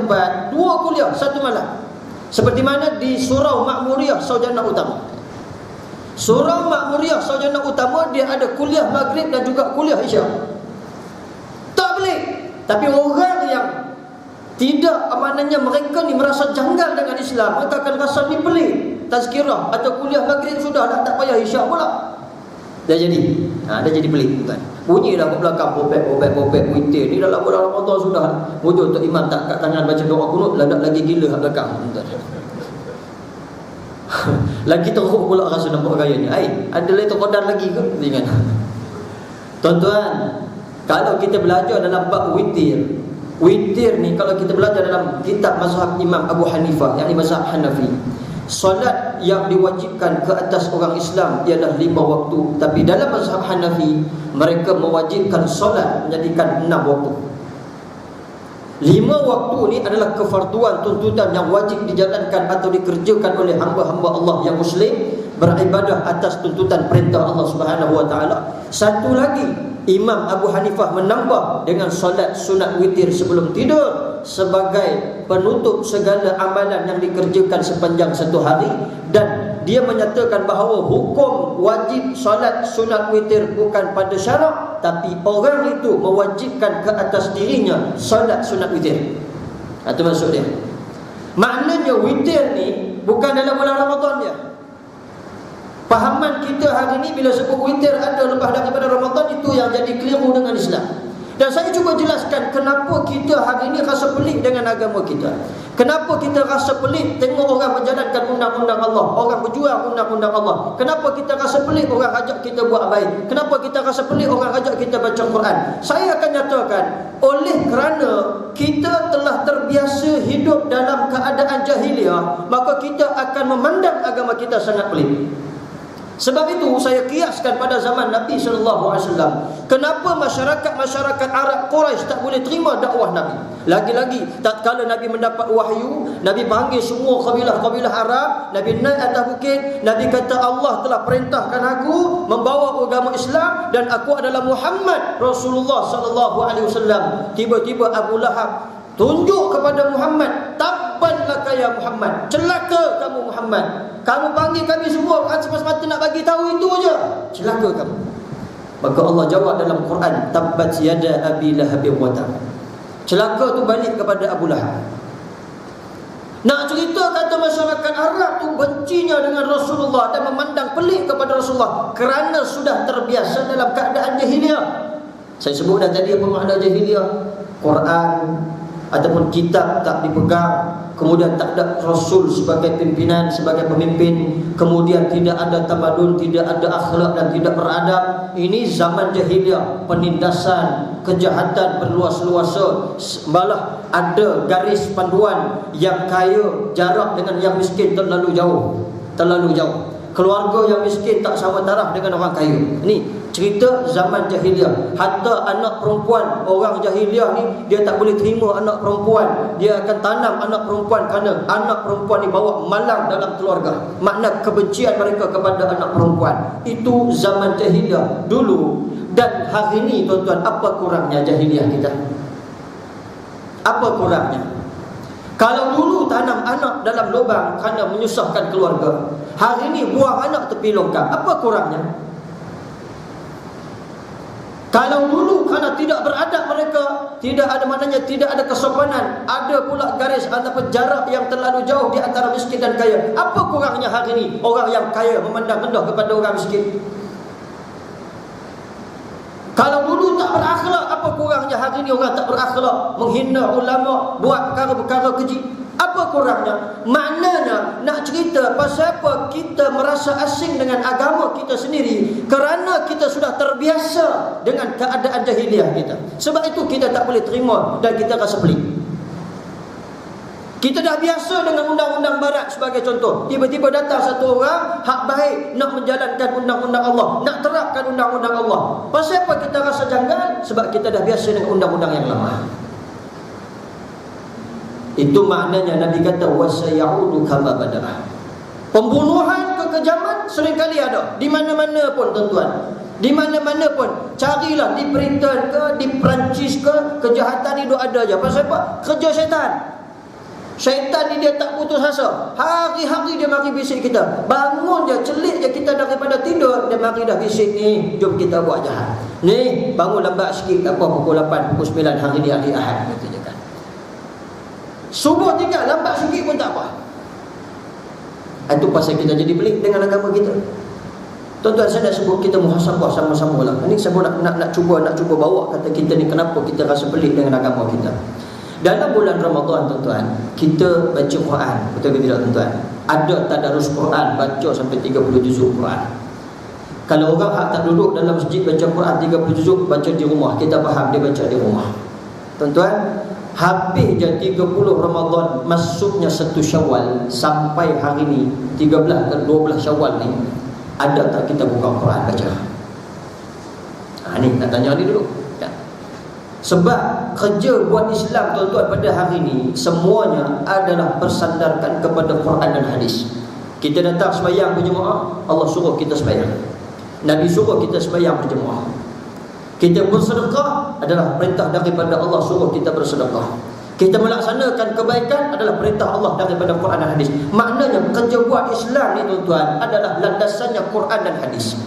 tempat 2 kuliah satu malam. Seperti mana di Surau Makmuriyah Sarjana Utama. Surau Makmuriyah Sarjana Utama dia ada kuliah maghrib dan juga kuliah isyak. Tak boleh. Tapi orang yang tidak, maknanya mereka ni merasa janggal dengan Islam, mereka akan rasa ni pelik. Tazkirah atau kuliah maghrib sudah dah, tak payah isyak pula. Dah jadi. Dah jadi pelik kan. Bunyi dah kat belakang popek witir. Ni dalam bulan Ramadan sudah. Wujud Tok Imam tak kat tangan baca doa kunut, ladak lagi gila kat belakang. Lagi teruk pula rasa nampak gaya ni. Ada lagi terkodar lagi ke? Ingat. Tuan-tuan, kalau kita belajar dalam bab witir, witir ni kalau kita belajar dalam kitab mazhab Imam Abu Hanifah, yakni mazhab Hanafi, solat yang diwajibkan ke atas orang Islam ialah 5 waktu. Tapi dalam mazhab Hanafi, mereka mewajibkan solat menjadikan 6 waktu. 5 waktu ni adalah kefarduan, tuntutan yang wajib dijalankan atau dikerjakan oleh hamba-hamba Allah yang Muslim, beribadah atas tuntutan perintah Allah Subhanahu Wa Taala. Satu lagi, Imam Abu Hanifah menambah dengan solat sunat witir sebelum tidur sebagai penutup segala amalan yang dikerjakan sepanjang satu hari. Dan dia menyatakan bahawa hukum wajib solat sunat witir bukan pada syarak, tapi orang itu mewajibkan ke atas dirinya solat sunat witir. Itu maksud dia. Maknanya witir ni bukan dalam bulan Ramadan dia. Pahaman kita hari ni bila sebut witir ada lepas daripada Ramadan, itu yang jadi keliru dengan Islam. Dan saya cuba jelaskan kenapa kita hari ini rasa pelik dengan agama kita. Kenapa kita rasa pelik tengok orang menjalankan undang-undang Allah, orang berjuang undang-undang Allah. Kenapa kita rasa pelik orang ajak kita buat baik. Kenapa kita rasa pelik orang ajak kita baca Quran. Saya akan nyatakan, oleh kerana kita telah terbiasa hidup dalam keadaan jahiliah, maka kita akan memandang agama kita sangat pelik. Sebab itu saya kiaskan pada zaman Nabi SAW. Kenapa masyarakat Arab Quraisy tak boleh terima dakwah Nabi? Lagi-lagi tatkala Nabi mendapat wahyu, Nabi panggil semua kabilah-kabilah Arab, Nabi naik atas bukit, Nabi kata Allah telah perintahkan aku membawa agama Islam dan aku adalah Muhammad Rasulullah SAW. Tiba-tiba Abu Lahab tunjuk kepada Muhammad, tabban laka ya Muhammad, celaka kamu Muhammad. Kamu panggil kami semua semata-mata nak bagi tahu itu aja, celaka kamu. Maka Allah jawab dalam Quran, tabbat yada abi lahab wa tab. Celaka tu balik kepada Abu Lahab. Nak cerita kata masyarakat Arab tu bencinya dengan Rasulullah dan memandang pelik kepada Rasulullah kerana sudah terbiasa dalam keadaan jahiliah. Saya sebut dah tadi apa makna jahiliah. Quran ataupun kitab tak dipegang, kemudian tak ada Rasul sebagai pimpinan, sebagai pemimpin, kemudian tidak ada tamadun, tidak ada akhlak dan tidak beradab. Ini zaman jahiliah, penindasan, kejahatan berluas-luasa. Malah ada garis panduan, yang kaya jarak dengan yang miskin terlalu jauh. Keluarga yang miskin tak sama taraf dengan orang kaya. Ini cerita zaman jahiliah. Hatta anak perempuan, orang jahiliah ni dia tak boleh terima anak perempuan. Dia akan tanam anak perempuan kerana anak perempuan ni bawa malang dalam keluarga. Makna kebencian mereka kepada anak perempuan. Itu zaman jahiliah dulu. Dan hari ni tuan-tuan, apa kurangnya jahiliah kita? Apa kurangnya? Kalau dulu tanam anak dalam lubang kerana menyusahkan keluarga, hari ini buang anak tepi longkang, apa kurangnya? Kalau dulu kerana tidak beradab mereka, tidak ada, maknanya tidak ada kesopanan, ada pula garis ataupun jarak yang terlalu jauh di antara miskin dan kaya, apa kurangnya hari ini orang yang kaya memandang rendah kepada orang miskin? Kalau dulu tak berakhlak, apa kurangnya hari ini orang tak berakhlak, menghina ulama, buat perkara-perkara keji? Apa kurangnya? Maknanya nak cerita pasal apa kita merasa asing dengan agama kita sendiri kerana kita sudah terbiasa dengan keadaan jahiliah kita. Sebab itu kita tak boleh terima dan kita rasa pelik. Kita dah biasa dengan undang-undang barat sebagai contoh. Tiba-tiba datang satu orang hak baik nak menjalankan undang-undang Allah, nak terapkan undang-undang Allah. Pasal apa kita rasa janggal? Sebab kita dah biasa dengan undang-undang yang lama. Itu maknanya Nabi kata wasayaudu kama badarah. Pembunuhan, kekejaman seringkali ada di mana-mana pun tuan-tuan. Di mana-mana pun, carilah di Britain ke, di Perancis ke, kejahatan itu ada aja. Pasal apa? Kerja syaitan. Syaitan ni dia tak putus asa. Hari-hari dia mari bisik kita. Bangun je, celik je kita daripada tidur, dia mari dah bisik ni, jom kita buat jahat. Ni, bangun lambat sikit, tak apa, pukul 8, pukul 9 hari ni hari Ahad. Gitu je kan. Subuh tinggal, lambat sikit pun tak apa. Itu pasal kita jadi pelik dengan agama kita. Tuan-tuan, saya dah sebut kita muhasabah sama-sama lah. Ini saya nak cuba bawa kata kita ni, kenapa kita rasa pelik dengan agama kita. Dalam bulan Ramadan, tuan-tuan, kita baca Quran. Betul ke tidak, tuan-tuan? Ada tadarus Quran, baca sampai 30 juzuk Quran. Kalau orang hak tak duduk dalam masjid baca Quran 30 juzuk, baca di rumah, kita faham dia baca di rumah. Tuan-tuan, habis je 30 Ramadan, masuknya 1 Syawal sampai hari ni 13 ke 12 Syawal ni, ada tak kita buka Quran baca? Ni nak tanya ni dulu. Sebab kerja buat Islam, tuan-tuan, pada hari ni semuanya adalah bersandarkan kepada Quran dan hadis. Kita datang sembahyang berjemaah, Allah suruh kita sembahyang, Nabi suruh kita sembahyang berjemaah. Kita bersedekah adalah perintah daripada Allah, suruh kita bersedekah. Kita melaksanakan kebaikan adalah perintah Allah daripada Quran dan hadis. Maknanya kerja buat Islam ni, tuan-tuan, adalah landasannya Quran dan hadis.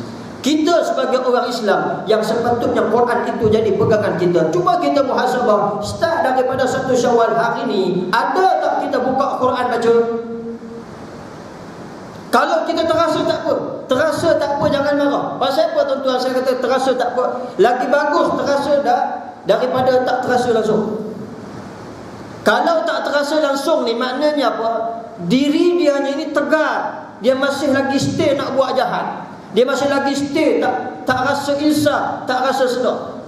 Kita sebagai orang Islam yang sepatutnya Quran itu jadi pegangan kita. Cuba kita muhasabah, start daripada 1 Syawal hari ni, ada tak kita buka Quran baca? Kalau kita terasa tak apa, jangan marah. Pasal apa, tuan-tuan? Saya kata terasa tak apa, lagi bagus terasa dah daripada tak terasa langsung. Kalau tak terasa langsung ni, maknanya apa? Diri dia ini tegar, dia masih lagi stay nak buat jahat, dia masih lagi stay tak rasa insaf, tak rasa sedar.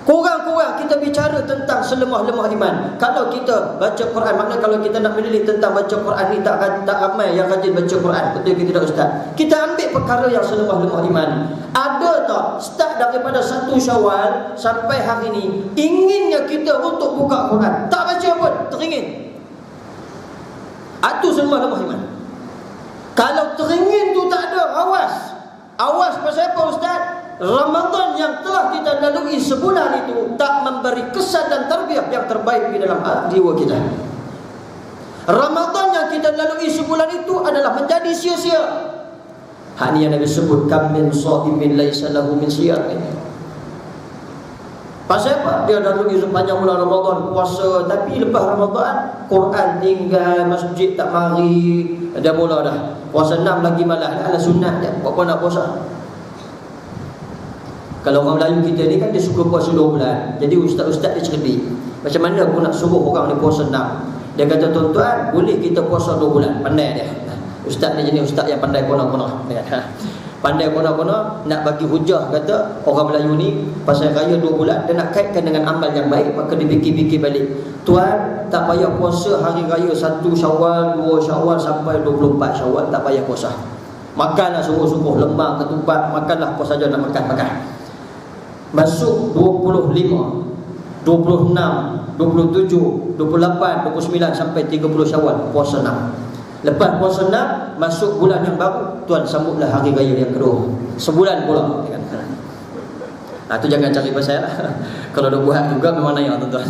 Kurang-kurang kita bicara tentang selemah-lemah iman. Kalau kita baca Quran, maknanya kalau kita nak menilik tentang baca Quran ni, tak ramai yang rajin baca Quran. Betul ke tidak, Ustaz? Kita ambil perkara yang selemah-lemah iman. Ada tak start daripada 1 Syawal sampai hari ni, inginnya kita untuk buka Quran, tak baca pun, teringin. Itu selemah-lemah iman. Kalau teringin tu tak ada, awas pasal apa, Ustaz? Ramadan yang telah kita lalui sebulan itu tak memberi kesan dan tarbiyah yang terbaik di dalam jiwa kita. Ramadan yang kita lalui sebulan itu adalah menjadi sia-sia. Hak ni yang Nabi sebut, kam min shaimin laisa lahu min siyam. Pasal apa? Dia lalui sepanjang bulan Ramadan puasa, tapi lepas Ramadan Quran tinggal, masjid tak mari, dah mula dah puasa 6 lagi malas, ala sunnah je, apa nak puasa. Kalau orang Melayu kita ni kan, dia suka puasa 2 bulan. Jadi ustaz-ustaz dia cerdik, macam mana aku nak suruh orang ni puasa 6. Dia kata, tuan-tuan, boleh kita puasa 2 bulan. Pandai dia. Ustaz ni jenis ustaz yang pandai kona-kona. Pandai kona-kona, nak bagi hujah, kata orang Melayu ni pasal raya 2 bulan, dia nak kaitkan dengan amal yang baik. Maka dia fikir-fikir balik, tuan, tak payah puasa hari raya 1 Syawal, 2 Syawal sampai 24 Syawal, tak payah puasa. Makanlah sungguh-sungguh, lemang, ketupat, makanlah apa saja nak makan. Masuk 25, 26, 27, 28, 29 sampai 30 Syawal, puasa 6. Lepas puasa 6, masuk bulan yang baru, tuan sambutlah hari raya yang kedua, sebulan pula. Tu jangan cari pasal lah. Kalau dah buat juga memang naya, tuan-tuan.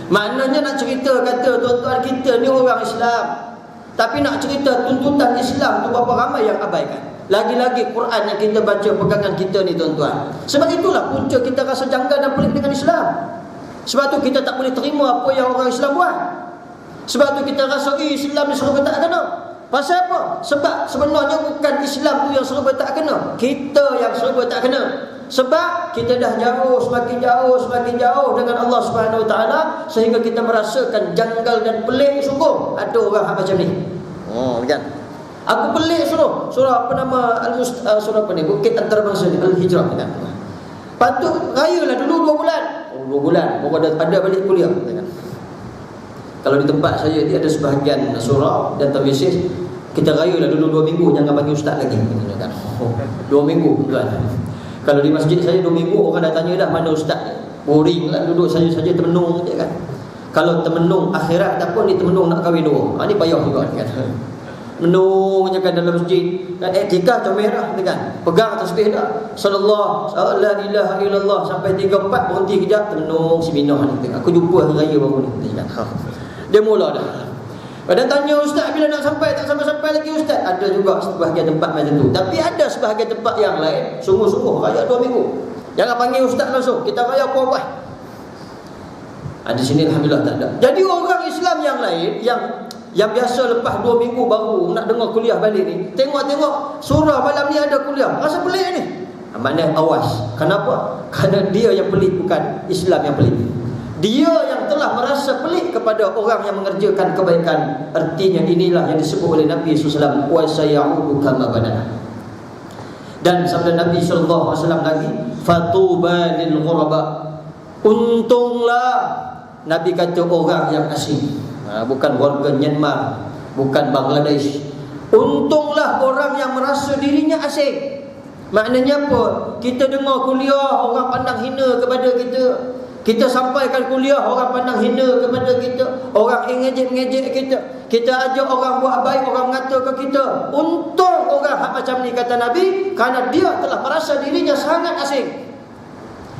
Maknanya nak cerita, kata tuan-tuan, kita ni orang Islam, tapi nak cerita tuntutan Islam tu berapa ramai yang abaikan. Lagi-lagi Quran yang kita baca pegangan kita ni, tuan-tuan. Sebab itulah punca kita rasa janggal dan pelik dengan Islam. Sebab tu kita tak boleh terima apa yang orang Islam buat. Sebab tu kita rasa Islam ni serba tak kena. Pasal apa? Sebab sebenarnya bukan Islam tu yang serba tak kena, kita yang serba tak kena. Sebab kita dah semakin jauh dengan Allah Subhanahu Wa Taala, sehingga kita merasakan janggal dan pelik sungguh ada orang macam ni. Kan? Aku pelik surah apa nama surah apa ni, Bukit Antarabangsa ni, Al-Hijrah kan. Patut rayalah dulu 2 bulan. 2 bulan baru ada balik kuliah kan. Kalau di tempat saya dia ada sebahagian surah dan tamyiz, kita rayalah dulu 2 minggu, jangan bagi ustaz lagi kan. 2 minggu tuan. Kalau di masjid saya 2 minggu orang dah tanya dah mana ustaz. Boring lah duduk saja termenung je kan. Kalau termenung akhirat tak pun, ni termenung nak kahwin 2. Ni payah juga kan. Menung je kan dalam masjid. Etika comel dah kan. Pegang tasbih dah. Sallallahu la ilaha illallah sampai 3-4 berhenti kejap, menung seminah ni. Aku jumpa hari raya baru ni kan. Dia mula dah. Pada tanya ustaz bila nak sampai, tak sampai-sampai lagi ustaz. Ada juga sebahagian tempat macam tu. Tapi ada sebahagian tempat yang lain sungguh-sungguh raya 2 minggu. Jangan panggil ustaz langsung, kita raya apa-apa. Di sini alhamdulillah tak ada. Jadi orang Islam yang lain yang biasa lepas 2 minggu baru nak dengar kuliah balik ni, tengok surah malam ni ada kuliah, rasa pelik ni. Maknanya awas. Kenapa? Kerana dia yang pelik, bukan Islam yang pelik. Dia yang telah merasa pelik kepada orang yang mengerjakan kebaikan. Artinya inilah yang disebut oleh Nabi SAW, wa sayaudu kama badana. Dan sabda Nabi SAW lagi, fatuba lil ghuraba. Untunglah, Nabi kata, orang yang asing, bukan warga Myanmar, bukan Bangladesh. Untunglah orang yang merasa dirinya asing. Maknanya apa? Kita dengar kuliah, orang pandang hina kepada kita. Kita sampaikan kuliah, orang pandang hina kepada kita. Orang ngejek-ngejek kita. Kita ajak orang buat baik, orang mengata ke kita. Untung orang macam ni, kata Nabi, kerana dia telah merasa dirinya sangat asing.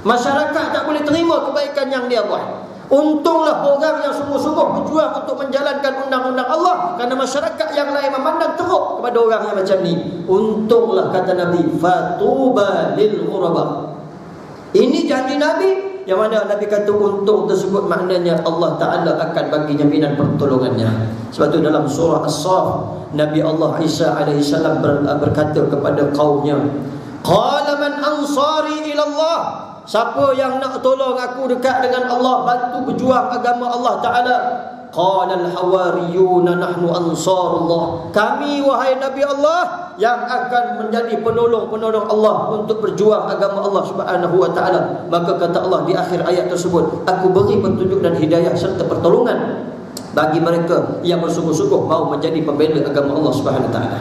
Masyarakat tak boleh terima kebaikan yang dia buat. Untunglah orang yang sungguh-sungguh berjuang untuk menjalankan undang-undang Allah, kerana masyarakat yang lain memandang teruk kepada orang yang macam ni. Untunglah, kata Nabi, fatuba lil ghuraba. Ini janji Nabi, yang mana Nabi kata untung tersebut maknanya Allah Ta'ala akan bagi jaminan pertolongannya. Sebab tu dalam surah As-Saff, Nabi Allah Isa AS berkata kepada kaumnya, qala man ansari ilallah. Siapa yang nak tolong aku dekat dengan Allah, bantu berjuang agama Allah Ta'ala? Qala al-hawariyuna nahnu ansarullah. Kami, wahai Nabi Allah, yang akan menjadi penolong-penolong Allah untuk berjuang agama Allah Subhanahu wa Ta'ala. Maka kata Allah di akhir ayat tersebut, aku beri petunjuk dan hidayah serta pertolongan bagi mereka yang bersungguh-sungguh mau menjadi pembela agama Allah Subhanahu wa Ta'ala.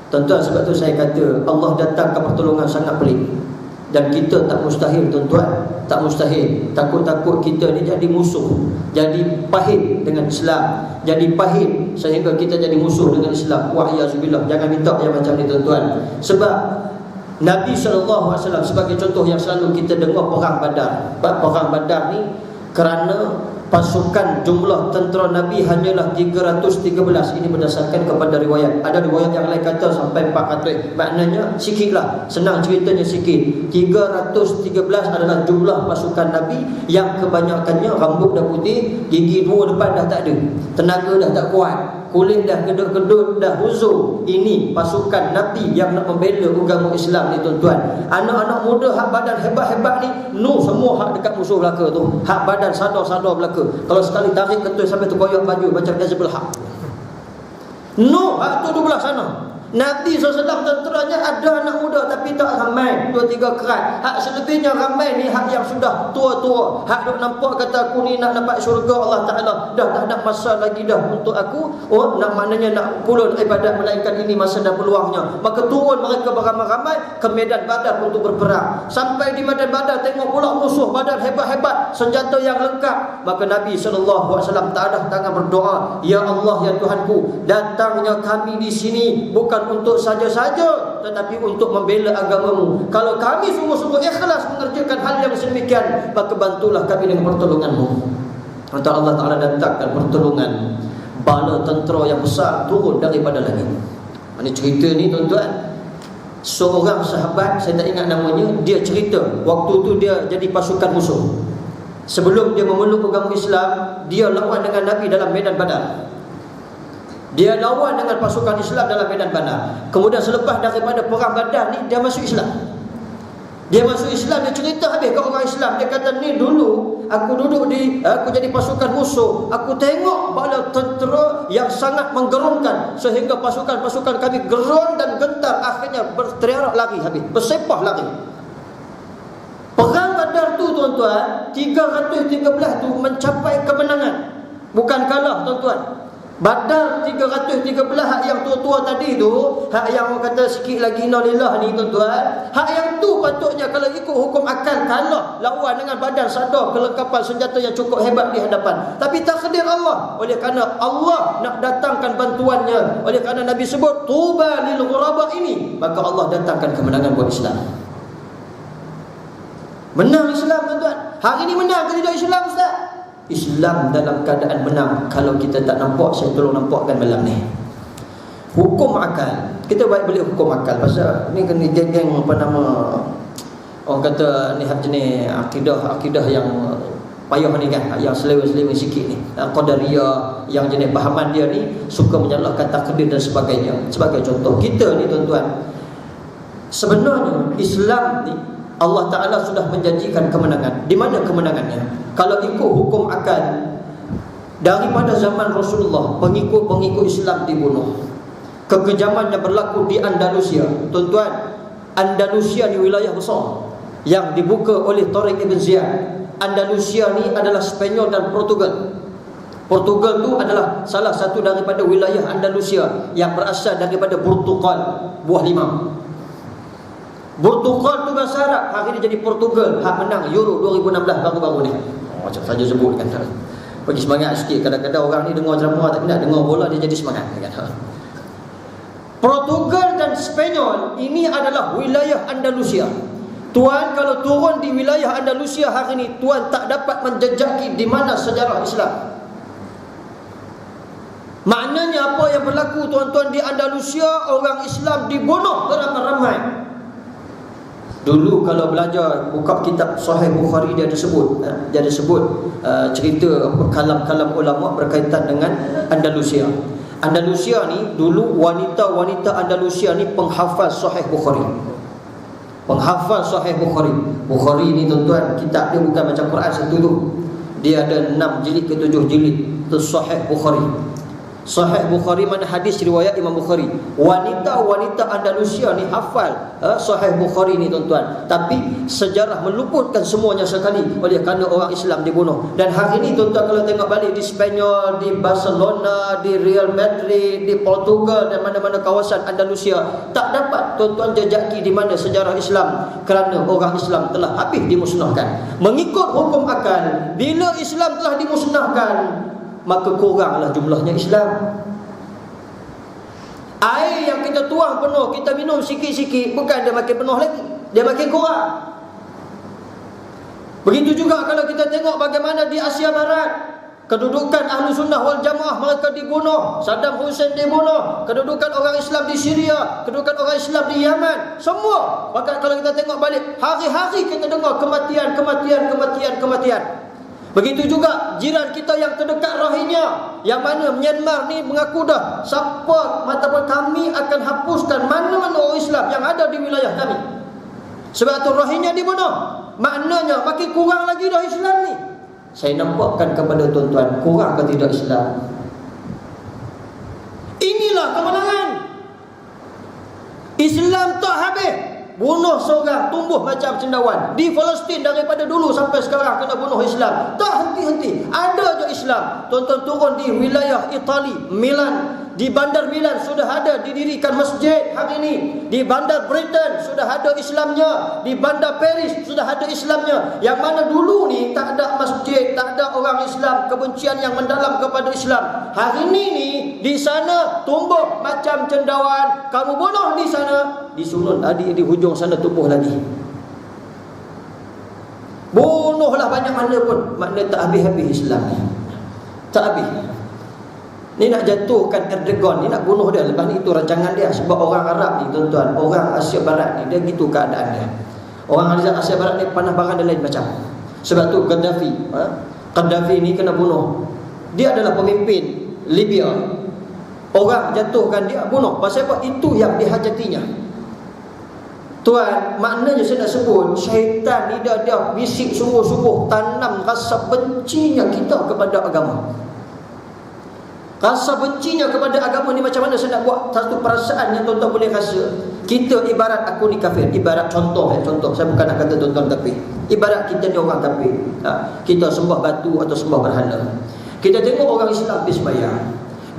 Tuan-tuan, sebab tu saya kata Allah datangkan pertolongan sangat pelik. Dan kita tak mustahil, tuan-tuan, tak mustahil. Takut-takut kita ni jadi musuh, jadi pahit dengan Islam, jadi pahit sehingga kita jadi musuh dengan Islam. Wa'iyyazubillah. Jangan minta yang macam ni, tuan-tuan. Sebab Nabi SAW sebagai contoh yang selalu kita dengar perang Badar. Perang Badar ni kerana pasukan jumlah tentera Nabi hanyalah 313. Ini berdasarkan kepada riwayat. Ada riwayat yang lain kata sampai 400. Maknanya sikitlah, senang ceritanya sikit. 313 adalah jumlah pasukan Nabi yang kebanyakannya rambut dah putih, gigi 2 depan dah tak ada, tenaga dah tak kuat, kulit dah kedut-kedut, dah huzur. Ini pasukan Nabi yang nak membela agama Islam ni, tuan-tuan. Anak-anak muda hak badan hebat-hebat ni, semua hak dekat musuh belaka tu. Hak badan sadar-sadar belaka. Kalau sekali tarik ketul sampai terkoyak baju macam Hizbul Haq. Hak tu belah sana. Nabi SAW tenteranya ada anak muda tapi tak ramai, 2-3 kerat. Hak selebihnya ramai ni hak yang sudah tua-tua. Hak duk nampak kata aku ni nak dapat syurga Allah Ta'ala, dah tak ada masa lagi dah untuk aku. Nak maknanya nak pulun ibadat, melainkan ini masa dan peluangnya. Maka turun mereka beramai-ramai ke medan Badar untuk berperang. Sampai di medan Badar tengok pula musuh badan hebat-hebat, senjata yang lengkap. Maka Nabi SAW tak ada tangan berdoa, ya Allah, ya Tuhanku, datangnya kami di sini bukan untuk saja-saja, tetapi untuk membela agamamu. Kalau kami sungguh-sungguh ikhlas mengerjakan hal yang sedemikian, maka bantulah kami dengan pertolonganmu. Maka Allah Ta'ala datangkan pertolongan, bala tentera yang besar turun daripada langit. Ini cerita ni, tuan-tuan, seorang sahabat, saya tak ingat namanya, dia cerita waktu tu dia jadi pasukan musuh. Sebelum dia memeluk agama Islam, dia lawan dengan Nabi dalam medan Badar. Dia lawan dengan pasukan Islam dalam medan Badar. Kemudian selepas daripada perang Badar ni, dia masuk Islam. Dia masuk Islam, dia cerita habis ke orang Islam. Dia kata, ni dulu aku duduk aku jadi pasukan musuh, aku tengok bala tentera yang sangat menggerunkan, sehingga pasukan-pasukan kami gerun dan gentar, akhirnya berteriak lari habis, bersepah lari. Perang Badar tu, tuan-tuan, 313 tu mencapai kemenangan, bukan kalah, tuan-tuan. Badar 313, hak yang tua-tua tadi tu, hak yang orang kata sikit lagi inalillah ni, tuan-tuan, hak yang tu patutnya kalau ikut hukum akal kalah lawan dengan badan sadar, kelengkapan senjata yang cukup hebat di hadapan. Tapi takdir Allah, oleh kerana Allah nak datangkan bantuannya, oleh kerana Nabi sebut tuba lil ghuraba ini, maka Allah datangkan kemenangan buat Islam. Menang Islam, tuan-tuan. Hari ni menang ke tidak Islam, Ustaz? Islam dalam keadaan menang. Kalau kita tak nampak, saya tolong nampakkan malam ni. Hukum akal. Kita baik boleh hukum akal. Pasal ni kena geng-geng apa nama, orang kata ni jenis akidah yang payah ni kan, yang seleweng-seleweng sikit ni, Qadariyah, yang jenis pahaman dia ni suka menyalahkan takdir dan sebagainya. Sebagai contoh, kita ni tuan-tuan, sebenarnya Islam ni Allah Ta'ala sudah menjanjikan kemenangan. Di mana kemenangannya? Kalau ikut hukum akal, daripada zaman Rasulullah, pengikut-pengikut Islam dibunuh. Kekejaman yang berlaku di Andalusia, tuan-tuan, Andalusia ni wilayah besar yang dibuka oleh Tariq Ibn Ziyad. Andalusia ni adalah Spanyol dan Portugal. Portugal tu adalah salah satu daripada wilayah Andalusia yang berasal daripada Portugal, buah limau. Portugal tu bahasa Arab, hari ni jadi Portugal. Hak menang Euro 2016 baru-baru ni. Macam saja sebut kan. Bagi semangat sikit. Kadang-kadang orang ni dengar ceramah tak nak, dengar bola dia jadi semangat kan. Portugal dan Spanyol ini adalah wilayah Andalusia. Tuan kalau turun di wilayah Andalusia hari ni, tuan tak dapat menjejaki di mana sejarah Islam. Maknanya apa yang berlaku tuan-tuan di Andalusia, orang Islam dibunuh beramai-ramai. Dulu kalau belajar buka kitab Sahih Bukhari, dia ada sebut cerita kalam-kalam ulama berkaitan dengan Andalusia. Andalusia ni dulu wanita-wanita Andalusia ni penghafaz Sahih Bukhari. Penghafaz Sahih Bukhari. Bukhari ni tuan-tuan, kitab dia bukan macam Quran satu tu. Dia ada 6 jilid ke 7 jilid. Itu Sahih Bukhari. Sahih Bukhari mana hadis riwayat Imam Bukhari. Wanita-wanita Andalusia ni hafal Sahih Bukhari ni tuan-tuan. Tapi sejarah meluputkan semuanya sekali oleh kerana orang Islam dibunuh. Dan hari ni tuan-tuan kalau tengok balik di Spanyol, di Barcelona, di Real Madrid, di Portugal dan mana-mana kawasan Andalusia, tak dapat tuan-tuan jejaki di mana sejarah Islam kerana orang Islam telah habis dimusnahkan. Mengikut hukum akal, bila Islam telah dimusnahkan, maka kuranglah jumlahnya Islam. Air yang kita tuang penuh, kita minum sikit-sikit, bukan dia makin penuh lagi, dia makin kurang. Begitu juga kalau kita tengok bagaimana di Asia Barat, kedudukan Ahlu Sunnah wal Jamaah mereka dibunuh, Saddam Hussein dibunuh, kedudukan orang Islam di Syria, kedudukan orang Islam di Yaman, semua. Bahkan kalau kita tengok balik, hari-hari kita dengar kematian. Begitu juga jiran kita yang terdekat Rohingya, yang mana Myanmar ni mengaku dah siapa ataupun kami akan hapuskan mana-mana orang Islam yang ada di wilayah kami. Sebab tu Rohingya dibunuh. Maknanya makin kurang lagi dah Islam ni. Saya nampakkan kepada tuan-tuan, kurang ke tidak Islam? Inilah kemenangan. Islam tak habis. Bunuh seorang, tumbuh macam cendawan. Di Palestin daripada dulu sampai sekarang kena bunuh Islam. Tak henti-henti. Ada je Islam. Tuan-tuan turun di wilayah Itali, Milan. Di bandar Milan sudah ada didirikan masjid hari ini. Di bandar Britain sudah ada Islamnya. Di bandar Paris sudah ada Islamnya. Yang mana dulu ni tak ada masjid, tak ada orang Islam, kebencian yang mendalam kepada Islam. Hari ini ni di sana tumbuh macam cendawan. Kamu bunuh di sana, di Sunun tadi di hujung sana tumbuh lagi. Bunuhlah banyak mana pun, makna tak habis-habis Islam ni. Tak habis. Ni nak jatuhkan Erdogan, ni nak bunuh dia. Lepas ni itu rancangan dia. Sebab orang Arab ni tuan-tuan, orang Asia Barat ni, dia gitu keadaan dia. Orang Asia Barat ni panah barang dan lain macam. Sebab tu Gaddafi ni kena bunuh. Dia adalah pemimpin Libya. Orang jatuhkan dia, bunuh. Pasal apa? Itu yang dihajatinya. Tuan, maknanya saya nak sebut, syaitan ni dia bisik sungguh-sungguh tanam rasa bencinya kita kepada agama. Rasa bencinya kepada agama ni macam mana saya nak buat satu perasaan yang tuan-tuan boleh rasa. Kita ibarat aku ni kafir. Ibarat contoh. Saya bukan nak kata tuan-tuan kafir. Ibarat kita ni orang kafir. Kita sembah batu atau sembah berhala. Kita tengok orang Islam pergi sembahyang.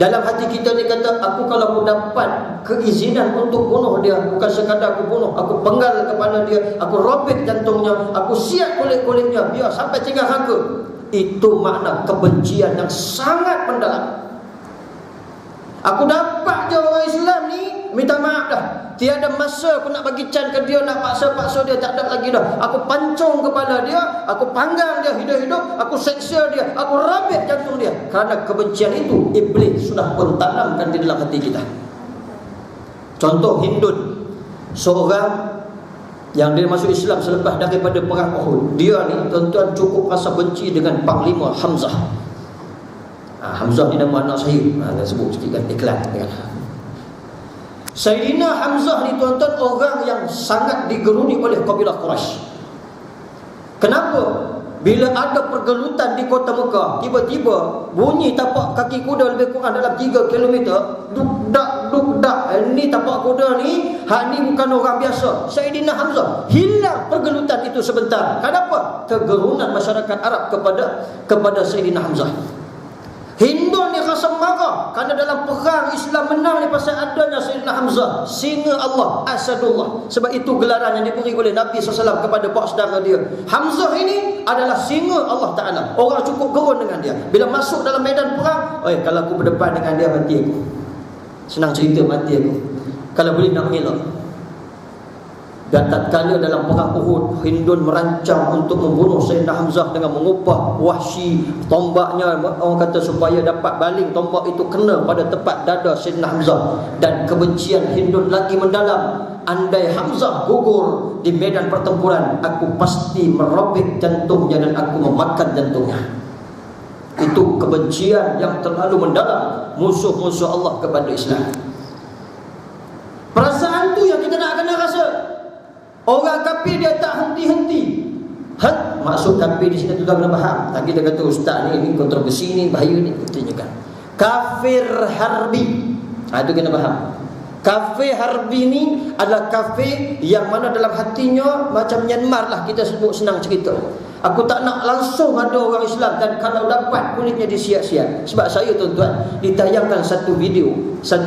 Dalam hati kita ni kata, aku kalau aku dapat keizinan untuk bunuh dia, bukan sekadar aku bunuh, aku penggal kepala dia, aku robek jantungnya, aku siap kulit-kulitnya, biar sampai tinggal rangka. Itu makna kebencian yang sangat mendalam. Aku dapat je orang Islam ni, minta maaf dah. Tiada masa aku nak bagi can ke dia, nak paksa-paksa dia, tak ada lagi dah. Aku pancung kepala dia, aku panggang dia hidup-hidup, aku seksa dia, aku rabit jantung dia. Kerana kebencian itu iblis sudah pun tanamkan di dalam hati kita. Contoh Hindun, seorang yang dia masuk Islam selepas daripada perang Uhud. Dia ni tuan-tuan cukup rasa benci dengan Panglima Hamzah. Hamzah ni nama anak saya. Saya sebut sikit kan, iklan kan. Sayyidina Hamzah ni tuan-tuan orang yang sangat digeruni oleh kabilah Quraisy. Kenapa? Bila ada pergelutan di kota Mekah, tiba-tiba bunyi tapak kaki kuda lebih kurang dalam 3 km. Duk-dak, duk-dak. Ini tapak kuda ni, hak ni bukan orang biasa. Sayyidina Hamzah hilang pergelutan itu sebentar. Kenapa? Kegerunan masyarakat Arab kepada Sayyidina Hamzah. Hindun ni rasa marah kerana dalam perang Islam menang ni pasal adanya Sayyidina Hamzah, singa Allah, Asadullah. Sebab itu gelaran yang diberi oleh Nabi SAW kepada pak saudara dia. Hamzah ini adalah singa Allah Ta'ala. Orang cukup gerun dengan dia. Bila masuk dalam medan perang, kalau aku berdepan dengan dia, mati aku. Senang cerita, mati aku. Kalau boleh nak mengelak. Dan tatkala dalam perang Uhud, Hindun merancang untuk membunuh Sayyidina Hamzah dengan mengupah Wahsy tombaknya. Orang kata supaya dapat baling tombak itu kena pada tepat dada Sayyidina Hamzah. Dan kebencian Hindun lagi mendalam. Andai Hamzah gugur di medan pertempuran, aku pasti merobek jantungnya dan aku memakan jantungnya. Itu kebencian yang terlalu mendalam musuh-musuh Allah kepada Islam. Perasaan tu yang kita nak kena rasa. Orang kafir dia tak henti-henti. Maksud kafir di sini tu dah kena faham. Tapi dia kata ustaz ni kontroversi ni, bahaya ni, katanya kan. Kafir harbi. Itu kena faham. Kafir harbi ni adalah kafir yang mana dalam hatinya macam Myanmar lah, kita sebut senang cerita. Aku tak nak langsung ada orang Islam, dan kalau dapat kulitnya disiap-siap. Sebab saya tuan-tuan ditayangkan satu video, satu